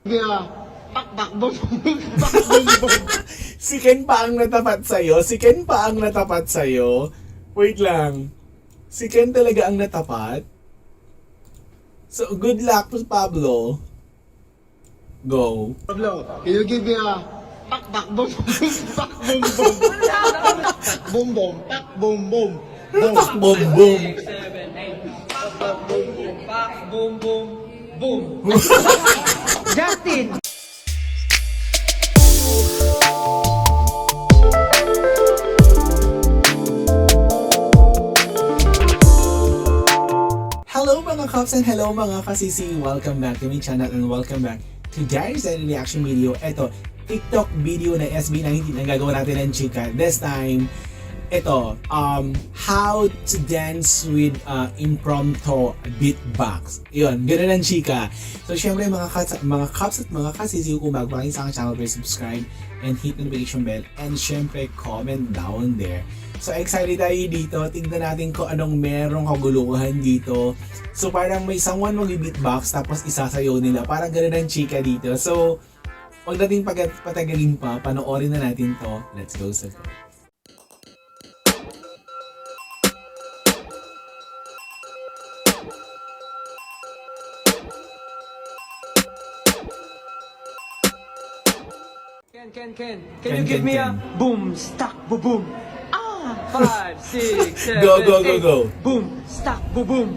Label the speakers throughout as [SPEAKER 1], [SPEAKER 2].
[SPEAKER 1] Yeah. Pak, bum, pak, bum, bum.
[SPEAKER 2] Si Ken pa ang natapat sa'yo? Si Ken pa ang natapat sa'yo? Wait lang. Si Ken talaga ang natapat? So, good luck to Pablo. Go.
[SPEAKER 1] Pablo, can you give me a pak, bum, pak, bum, bum. Bum, bum, pak, bum, bum. Bum.
[SPEAKER 2] Boom, boom.
[SPEAKER 3] 7, 8. Pak, boom, boom, pak, boom, boom, boom.
[SPEAKER 1] Justin!
[SPEAKER 2] Hello mga Cops and hello mga kasisi! Welcome back to my channel and welcome back to Diaries and Reaction Video. Ito, TikTok video na SB19 ang gagawa natin ng chika. This time, ito, how to dance with impromptu beatbox. Yun, ganoon ang chika. So, syempre mga Cops at mga kasisi, kung bago pa kayo sa aking channel, please subscribe and hit notification bell and syempre comment down there. So excited tayo dito, tingnan natin kung anong merong kaguluhan dito. So parang may someone mag-beatbox tapos isasayaw nila, parang gano'n ang chika dito. So huwag natin patagalin pa, panoorin na natin to. Let's go sa go.
[SPEAKER 3] Ken, can
[SPEAKER 2] Ken,
[SPEAKER 3] you give me a
[SPEAKER 2] Ken.
[SPEAKER 3] boom, stack, boom, boom? 5, 6, 7,
[SPEAKER 2] Go, go, go,
[SPEAKER 3] 8.
[SPEAKER 2] go.
[SPEAKER 3] Boom, stack, boom, boom.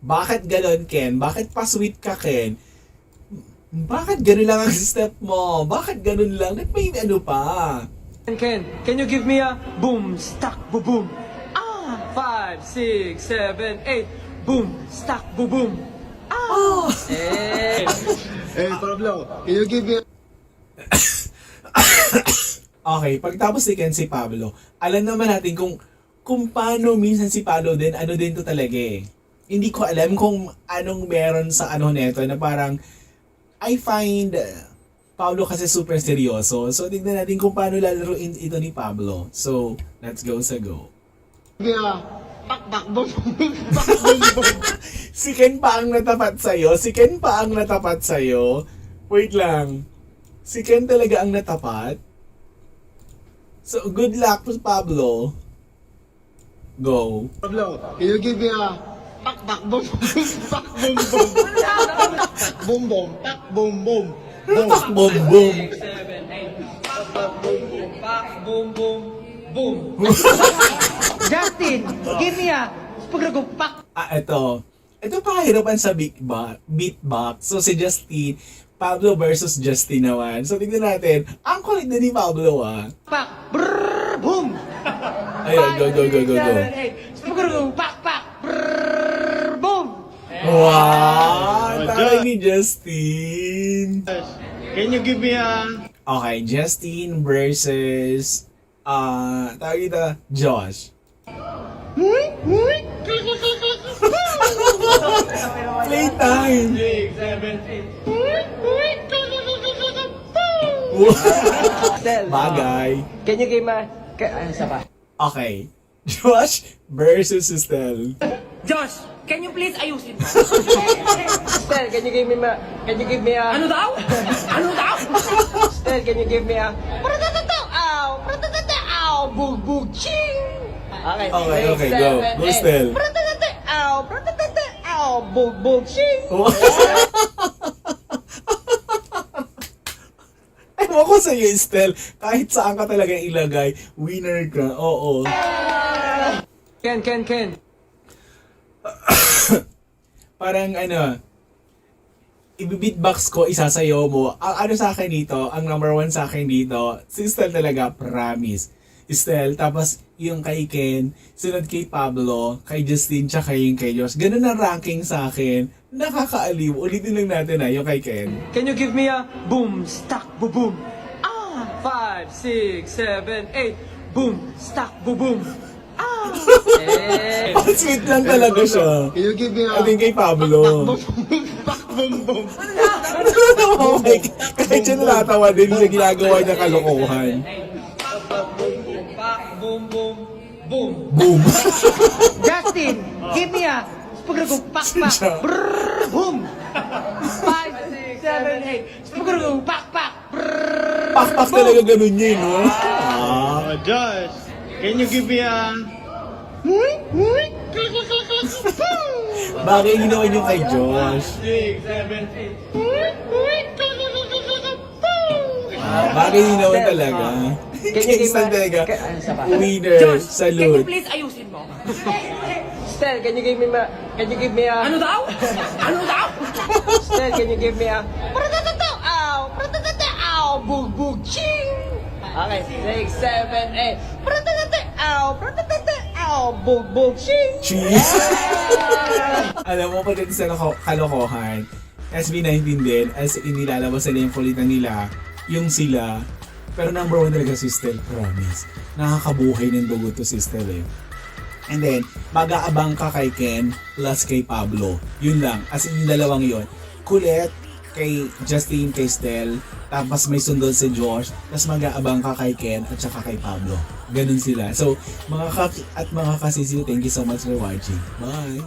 [SPEAKER 2] Bakit gano'n, Ken? Bakit pa sweet ka, Ken? Bakit gano'n lang ang step mo? Bakit gano'n lang? Ba't may ano pa?
[SPEAKER 3] Ken, can you give me a boom, stack, boom, boom? 5, 6, 7, 8. Boom, stack, boom, boom. Eh.
[SPEAKER 1] Hey, Pablo, can you give me a
[SPEAKER 2] Okay, pagtapos ni Ken si Pablo, alam naman natin kung paano minsan si Pablo din, ano din to talaga eh. Hindi ko alam kung anong meron sa ano neto na parang I find Pablo kasi super seryoso. So tignan natin kung paano lalaruin ito ni Pablo. So, let's go sa go.
[SPEAKER 1] Yeah. Pak, bum, pak, bum, bum.
[SPEAKER 2] Si Ken pa ang natapat sa'yo? Si Ken pa ang natapat sa'yo? Wait lang. Si Ken talaga ang natapat? So, good luck to Pablo. Go.
[SPEAKER 1] Pablo, can you give me a pak, bum, pak, bum, bum. Bum, bum, pak, bum, bum. Bum.
[SPEAKER 2] Boom, boom.
[SPEAKER 3] 7, 8. Pak, boom, boom, pak, boom, boom, boom.
[SPEAKER 4] Justin, give me a pagkagumpak.
[SPEAKER 2] Ito. Ito pakahirapan sa beatbox. So, si Justin, Pablo versus Justin naman. So, tignan natin. Ang kulit na ni Pablo,
[SPEAKER 4] Pak, brrrr, boom.
[SPEAKER 2] Ayun, go, go, go, go, go.
[SPEAKER 4] 7, 8. Pagkagumpak, pak, brrrr, boom.
[SPEAKER 2] Wow! Taray ni Justin.
[SPEAKER 1] Can you give me a
[SPEAKER 2] Okay, Justin versus tawag dito, Josh. Playtime!
[SPEAKER 3] 6, 7, 8.
[SPEAKER 2] Bagay.
[SPEAKER 3] Can you give me isa pa?
[SPEAKER 2] Okay. Josh versus Estelle.
[SPEAKER 4] Josh, can you please ayusin mo?
[SPEAKER 3] Stel, can you give me a...
[SPEAKER 4] Ano daw? Ano daw?
[SPEAKER 3] Stel, can you give me a...
[SPEAKER 4] Pratatataw, aw, pratatataw, aw, bug, bug, ching.
[SPEAKER 3] Okay,
[SPEAKER 2] Okay, go. Go, Estelle.
[SPEAKER 4] Pratatataw, aw, pratatataw, aw, bug, bug, ching.
[SPEAKER 2] Ewan ko sa'yo, Estelle. Kahit saan ka talaga ilagay, winner ka. Oo.
[SPEAKER 3] Ken.
[SPEAKER 2] Parang ano, i-beatbox ko, isasayaw mo. Ang ano sa akin dito, ang number one sa akin dito, si Estelle talaga, promise. Estelle, tapos yung kay Ken, sunod kay Pablo, kay Justin, tsaka yung kay Josh. Ganun ang ranking sa akin. Nakakaaliw. Ulitin lang natin yung kay Ken.
[SPEAKER 3] Can you give me a boom, stack, boom, boom? 5, 6, 7, 8. Boom, stack, boom, boom. Eh.
[SPEAKER 2] Ang sweet lang talaga siya.
[SPEAKER 1] Can you give me a
[SPEAKER 2] I think kay Pablo.
[SPEAKER 1] pak, bum, bum.
[SPEAKER 2] Okay, kahit siya natatawa din sa ginagawa niya kalokohan.
[SPEAKER 3] Boom, boom, boom.
[SPEAKER 2] Boom!
[SPEAKER 4] Justin, give me a pagkagumpak, pak,
[SPEAKER 2] Siya.
[SPEAKER 4] brrrr, boom! 5, 6, 7, 8. Boom, pak, pak.
[SPEAKER 2] Pak-pak talaga ganun niya, no? Ah.
[SPEAKER 1] Oh, Josh, can you give me a...
[SPEAKER 2] Bagay yung ginawa niyo kay Josh.
[SPEAKER 1] 6, 7, 8.
[SPEAKER 2] Bagay yung ginawa talaga. Instant talaga. Winner,
[SPEAKER 4] Can you
[SPEAKER 2] salute.
[SPEAKER 4] please ayusin mo?
[SPEAKER 3] Stel, can you give me a...
[SPEAKER 4] Ano daw? Ano daw?
[SPEAKER 3] Stel, can you give me a...
[SPEAKER 4] Pratatata, ow! Pratatata, ow! Bug, bug, ching!
[SPEAKER 3] Okay, 6, 7, 8.
[SPEAKER 4] Pratatata, ow! Pratatata, ow! Bug, bug, ching!
[SPEAKER 2] Cheese. Alam mo pa din sa kalokohan, SB19 din, as inilalabas nila yung kulitan nila, yung sila, pero number one talaga si Stel, promise. Nakakabuhay ng dugo to si Stel eh. And then, mag-aabang ka kay Ken plus kay Pablo. Yun lang. As in, yung dalawang yun. Kulit kay Justin, kay Stel. Tapos may sundol si Josh. Tapos mag-aabang ka kay Ken at saka kay Pablo. Ganun sila. So, mga kasisiyo, thank you so much for watching. Bye!